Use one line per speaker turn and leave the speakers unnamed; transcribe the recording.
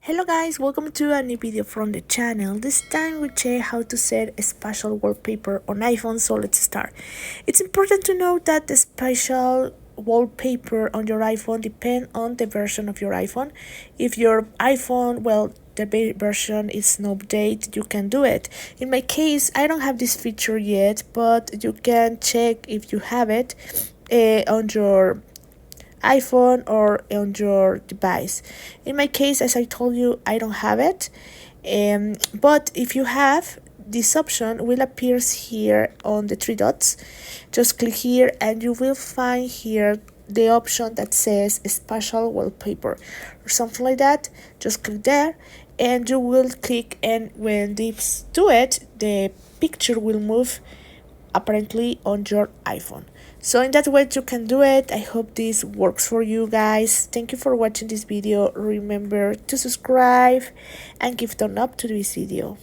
Hello guys, welcome to a new video from the channel. This time we check how to set a spatial wallpaper on iPhone, so let's start. It's important to note that the spatial wallpaper on your iPhone depends on the version of your iPhone. If your iPhone, the version is not updated, you can do it. In my case, I don't have this feature yet, but you can check if you have it on your iPhone or on your device. In my case, as I told you, I don't have it, but if you have, this option will appear here on the three dots. Just click here and you will find here the option that says spatial wallpaper or something like that. Just click there and you will click, and when this do it, the picture will move apparently on your iPhone. So in that way you can do it. I hope this works for you guys. Thank you for watching this video. Remember to subscribe and give thumbs up to this video.